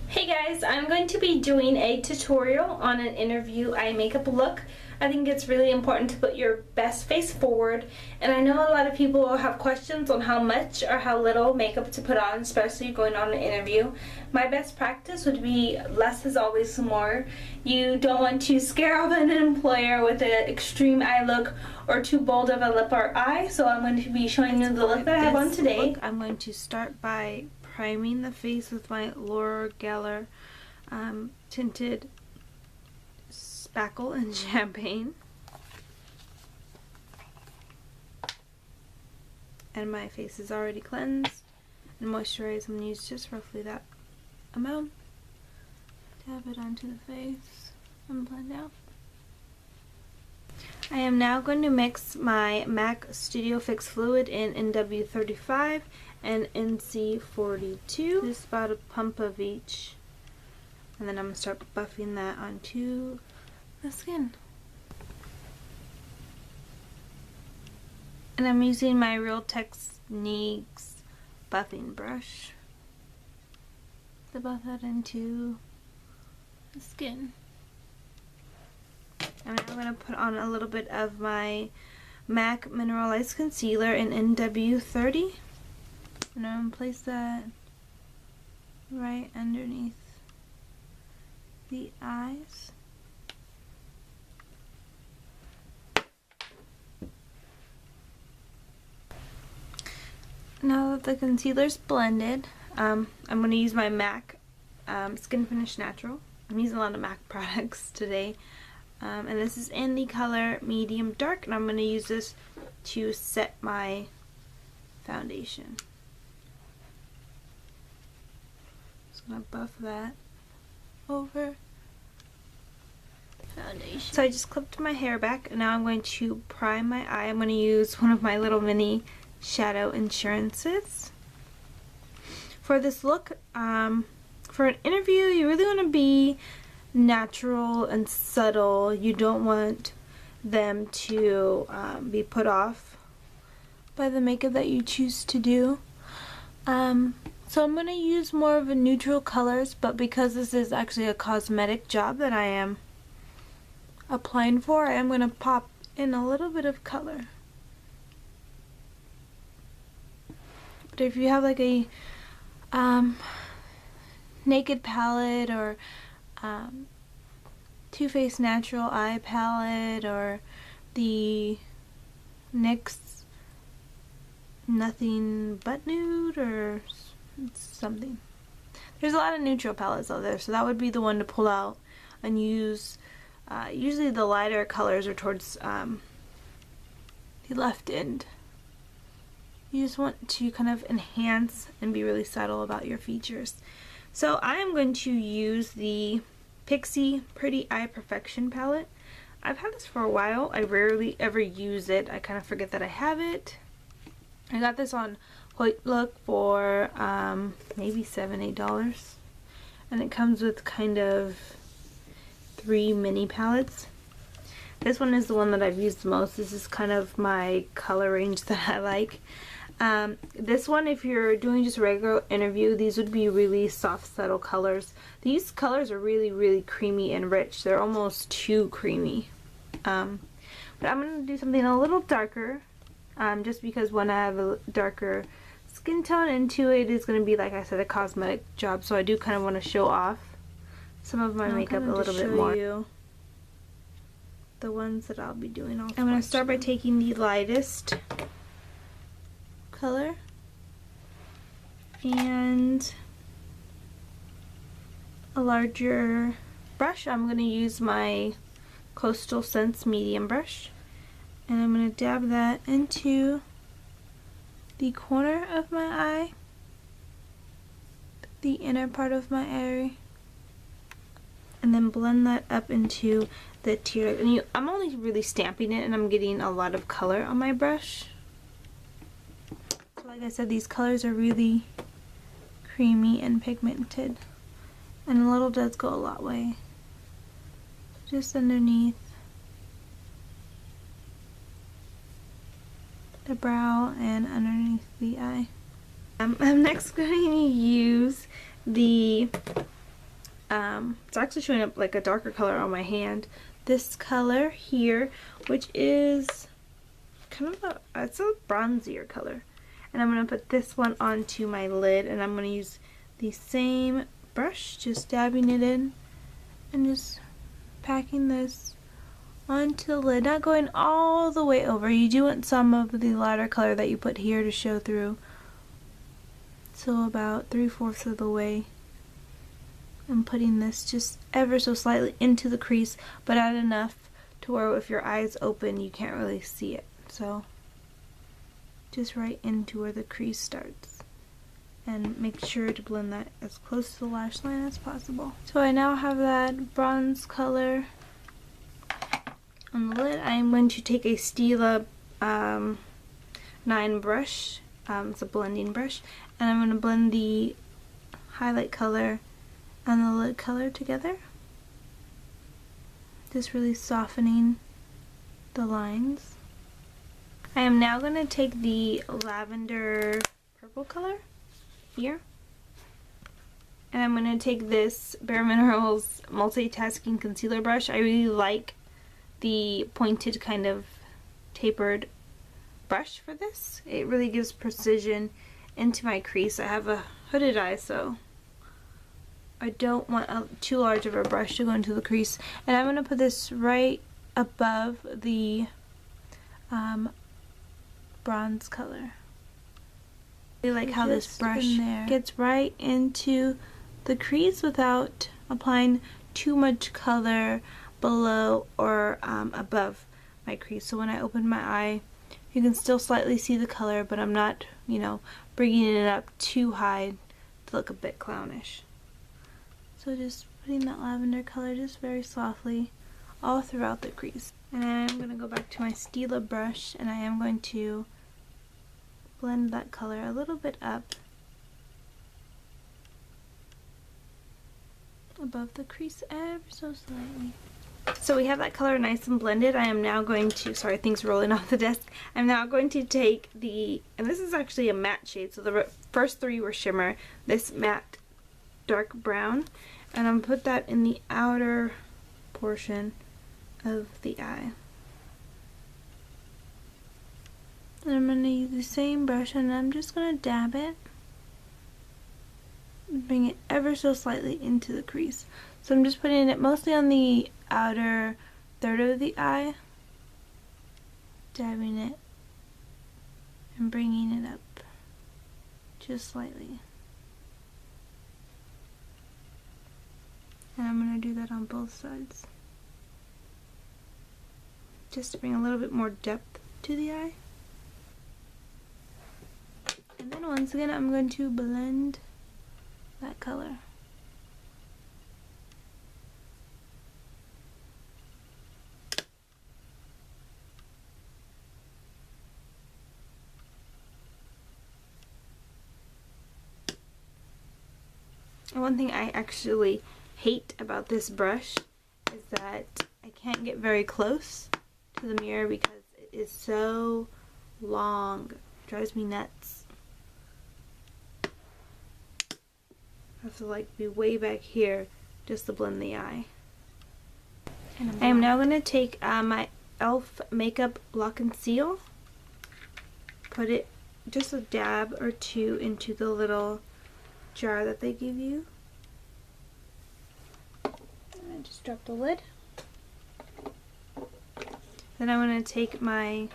Hey guys, I'm going to be doing a tutorial on an interview eye makeup look. I think it's really important to put your best face forward, and I know a lot of people will have questions on how much or how little makeup to put on, especially going on an interview. My best practice would be less is always more. You don't want to scare off an employer with an extreme eye look or too bold of a lip or eye, so I'm going to be showing you the look that I have on today. I'm going to start by priming the face with my Laura Geller tinted Spackle and Champagne. And my face is already cleansed and moisturized. I'm going to use just roughly that amount. Dab it onto the face and blend out. I am now going to mix my MAC Studio Fix Fluid in NW35 and NC42. Just about a pump of each. And then I'm going to start buffing that onto the skin. And I'm using my Real Techniques buffing brush to buff that into the skin. And I'm going to put on a little bit of my MAC Mineralized Concealer in NW30. And I'm going to place that right underneath the eyes. Now that the concealer's blended, I'm going to use my MAC Skin Finish Natural. I'm using a lot of MAC products today. And this is in the color Medium Dark, and I'm going to use this to set my foundation. Just going to buff that over the foundation. So I just clipped my hair back, and now I'm going to prime my eye. I'm going to use one of my little mini shadow insurances. For this look, for an interview, you really want to be natural and subtle. You don't want them to be put off by the makeup that you choose to do. So I'm going to use more of a neutral colors, but because this is actually a cosmetic job that I am applying for, I am going to pop in a little bit of color. But if you have like a Naked palette or Too Faced Natural Eye palette or the NYX Nothing But Nude or something. There's a lot of neutral palettes out there, so that would be the one to pull out and use. Usually the lighter colors are towards the left end. You just want to kind of enhance and be really subtle about your features. So I am going to use the Pixi Pretty Eye Perfection palette. I've had this for a while. I rarely ever use it. I kind of forget that I have it. I got this on Hoyt Look for maybe $7, $8. And it comes with kind of 3 mini palettes. This one is the one that I've used the most. This is kind of my color range that I like. This one, if you're doing just a regular interview, these would be really soft, subtle colors. These colors are really, really creamy and rich. They're almost too creamy. But I'm going to do something a little darker, just because when I have a darker skin tone into it, it's going to be, like I said, a cosmetic job. So I do kind of want to show off some of my makeup a little bit more. The ones that I'll be doing. I'm going to start by taking the lightest color and a larger brush. I'm going to use my Coastal Scents medium brush, and I'm going to dab that into the corner of my eye, the inner part of my eye, and then blend that up into the tear. And I'm only really stamping it, and I'm getting a lot of color on my brush. Like I said, these colors are really creamy and pigmented, and a little does go a lot way. Just underneath the brow and underneath the eye. I'm next going to use the it's actually showing up like a darker color on my hand. This color here, which is kind of it's a bronzier color. And I'm going to put this one onto my lid, and I'm going to use the same brush, just dabbing it in and just packing this onto the lid, not going all the way over. You do want some of the lighter color that you put here to show through. So about 3/4 of the way. I'm putting this just ever so slightly into the crease, but not enough to where if your eyes open you can't really see it. So just right into where the crease starts. And make sure to blend that as close to the lash line as possible. So I now have that bronze color on the lid. I'm going to take a Stila 9 brush, it's a blending brush, and I'm going to blend the highlight color and the lid color together. Just really softening the lines. I am now going to take the lavender purple color here, and I'm going to take this Bare Minerals multitasking concealer brush. I really like the pointed kind of tapered brush for this. It really gives precision into my crease. I have a hooded eye, so I don't want too large of a brush to go into the crease. And I'm going to put this right above the bronze color. I like how this brush gets right into the crease without applying too much color below or above my crease. So when I open my eye, you can still slightly see the color, but I'm not, you know, bringing it up too high to look a bit clownish. So just putting that lavender color just very softly all throughout the crease. And I'm going to go back to my Stila brush, and I am going to blend that color a little bit up above the crease ever so slightly. So we have that color nice and blended. I am now going to, sorry, things rolling off the desk. I'm now going to take the, and this is actually a matte shade, so the first 3 were shimmer, this matte dark brown, and I'm put that in the outer portion of the eye. And I'm going to use the same brush, and I'm just going to dab it, bring it ever so slightly into the crease. So I'm just putting it mostly on the outer third of the eye, dabbing it and bringing it up just slightly. And I'm going to do that on both sides, just to bring a little bit more depth to the eye. And then once again, I'm going to blend that color. And one thing I actually hate about this brush is that I can't get very close to the mirror because it is so long. It drives me nuts. I have to like be way back here just to blend the eye. I am now going to take my e.l.f. Makeup Lock and Seal, put it just a dab or two into the little jar that they give you. And I just drop the lid. Then I'm going to take my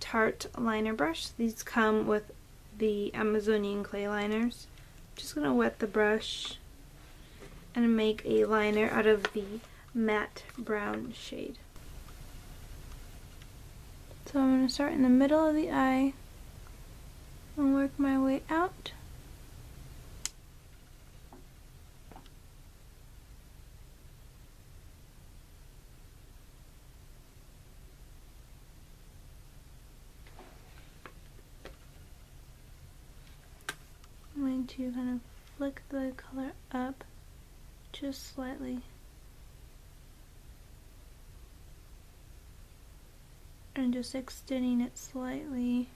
Tarte liner brush. These come with the Amazonian clay liners. Just going to wet the brush and make a liner out of the matte brown shade. So I'm going to start in the middle of the eye and work my way out. I'm going to kind of flick the color up just slightly. And just extending it slightly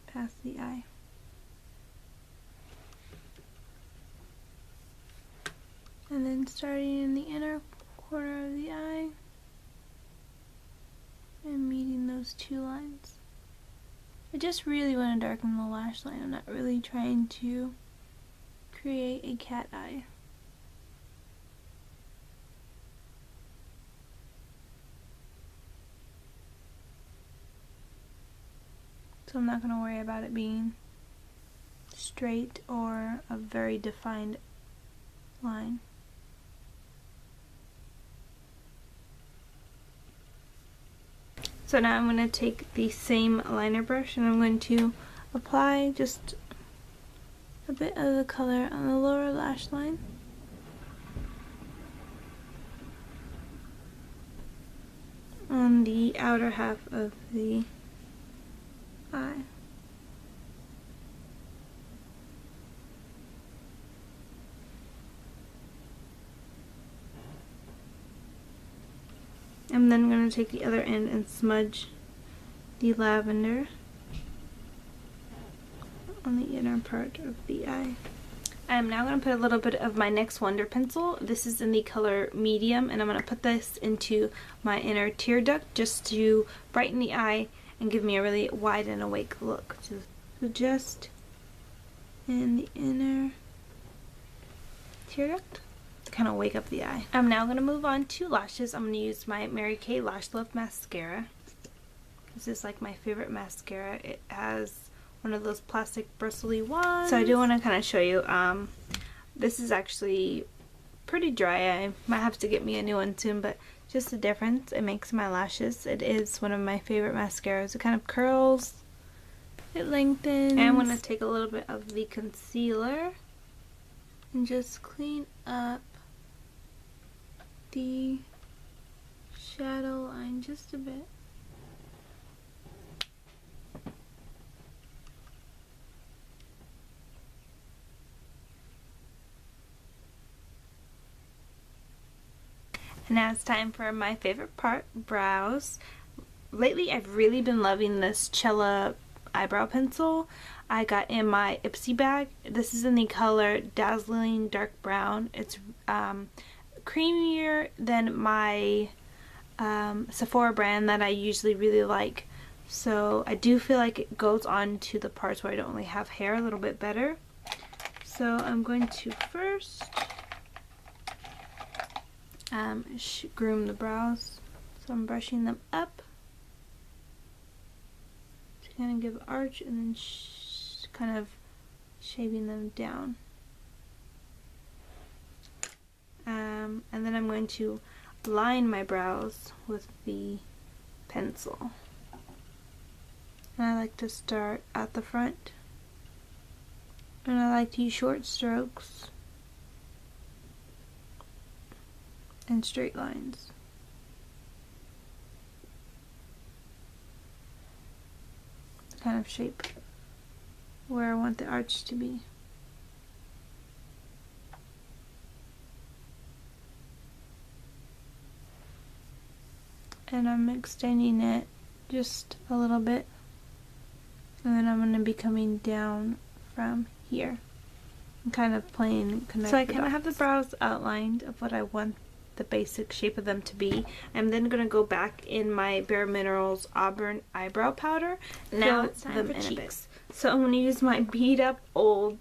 past the eye. line starting in the inner corner of the eye and meeting those two lines. I just really want to darken the lash line. I'm not really trying to create a cat eye. So I'm not going to worry about it being straight or a very defined line. So now I'm going to take the same liner brush and I'm going to apply just a bit of the color on the lower lash line. On the outer half of the eye. I'm then going to take the other end and smudge the lavender on the inner part of the eye. I'm now going to put a little bit of my NYX Wonder Pencil. This is in the color medium, and I'm going to put this into my inner tear duct just to brighten the eye and give me a really wide and awake look. So just in the inner tear duct to kind of wake up the eye. I'm now going to move on to lashes. I'm going to use my Mary Kay Lash Love Mascara. This is like my favorite mascara. It has one of those plastic bristly ones. So I do want to kind of show you. This is actually pretty dry. I might have to get me a new one soon, but just the difference it makes my lashes. It is one of my favorite mascaras. It kind of curls, it lengthens. And I'm going to take a little bit of the concealer and just clean up the shadow line just a bit. And now it's time for my favorite part, brows. Lately I've really been loving this Cella eyebrow pencil I got in my Ipsy bag. This is in the color Dazzling Dark Brown. It's creamier than my Sephora brand that I usually really like. So I do feel like it goes on to the parts where I don't really have hair a little bit better. So I'm going to first groom the brows. So I'm brushing them up to kind of give arch and then kind of shaving them down. And then I'm going to line my brows with the pencil. And I like to start at the front. And I like to use short strokes and straight lines. To kind of shape where I want the arch to be. And I'm extending it just a little bit. And then I'm going to be coming down from here. I'm kind of playing connect. So I kind of have the brows outlined of what I want the basic shape of them to be. I'm then going to go back in my Bare Minerals Auburn eyebrow powder. Now it's time for cheeks. So I'm going to use my beat up old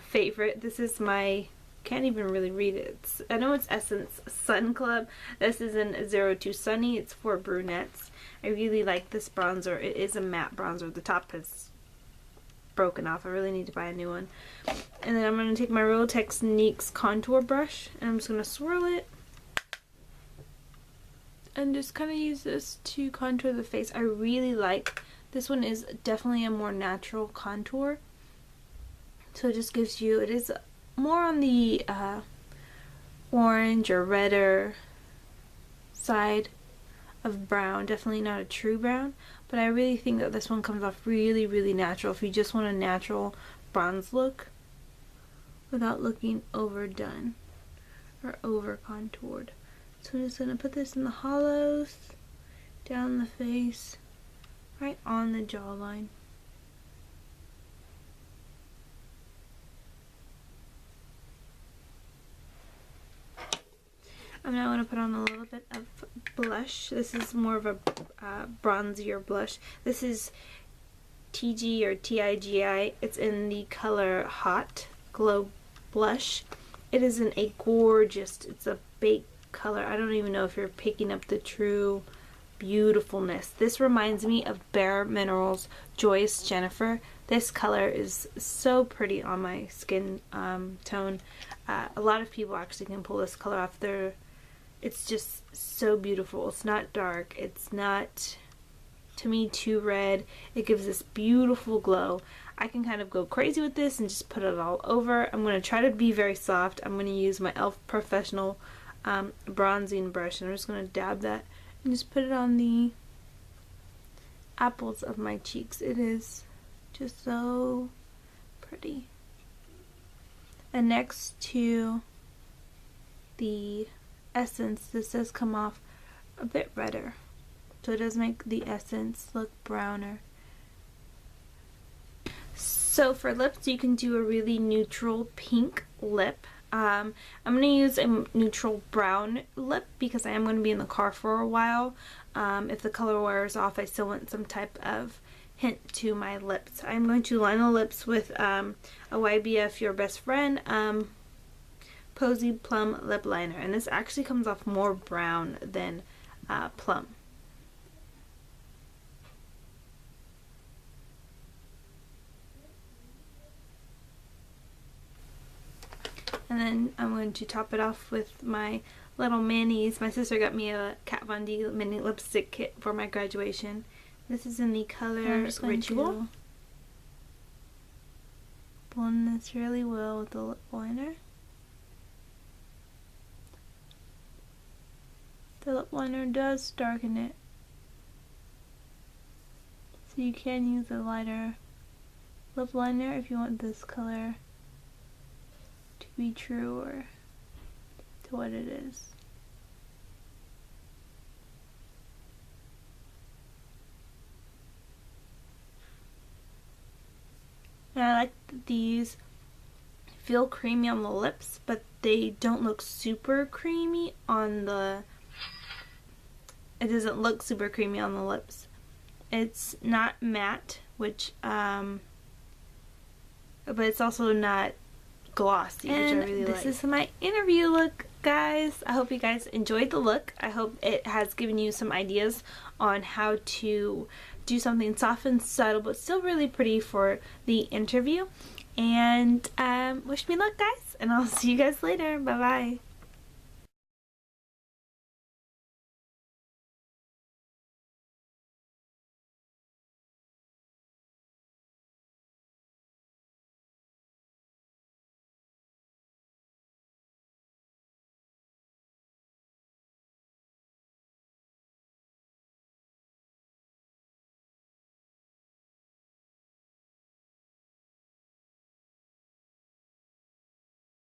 favorite. This is my, can't even really read it. I know it's Essence Sun Club. This is in 02 Sunny. It's for brunettes. I really like this bronzer. It is a matte bronzer. The top is broken off. I really need to buy a new one. And then I'm going to take my Real Techniques contour brush and I'm just going to swirl it and just kind of use this to contour the face. I really like this one. Is definitely a more natural contour, so it just gives you, it is more on the orange or redder side of brown, definitely not a true brown, but I really think that this one comes off really, really natural if you just want a natural bronze look without looking overdone or over contoured. So I'm just going to put this in the hollows, down the face, right on the jawline. I'm now going to put on a little bit of blush. This is more of a bronzier blush. This is TG or TIGI. It's in the color Hot Glow Blush. It is in a gorgeous, it's a baked color. I don't even know if you're picking up the true beautifulness. This reminds me of Bare Minerals Joyous Jennifer. This color is so pretty on my skin tone. A lot of people actually can pull this color off. It's just so beautiful. It's not dark. It's not, to me, too red. It gives this beautiful glow. I can kind of go crazy with this and just put it all over. I'm going to try to be very soft. I'm going to use my e.l.f. Professional bronzing brush, and I'm just going to dab that and just put it on the apples of my cheeks. It is just so pretty. And next to the essence, this does come off a bit redder, so it does make the essence look browner. So for lips, you can do a really neutral pink lip. I'm going to use a neutral brown lip because I am going to be in the car for a while. If the color wears off, I still want some type of hint to my lips. I'm going to line the lips with a YBF Your Best Friend Posy Plum Lip Liner, and this actually comes off more brown than plum. And then I'm going to top it off with my little minis. My sister got me a Kat Von D mini lipstick kit for my graduation. This is in the color Ritual. Blend this really well with the lip liner. The lip liner does darken it, so you can use a lighter lip liner if you want this color to be truer to what it is. And I like that these feel creamy on the lips, but they don't look super creamy on the, it doesn't look super creamy on the lips. It's not matte, which, but it's also not glossy, And which I really like. this is my interview look, guys. I hope you guys enjoyed the look. I hope it has given you some ideas on how to do something soft and subtle but still really pretty for the interview. And wish me luck, guys, and I'll see you guys later. Bye bye.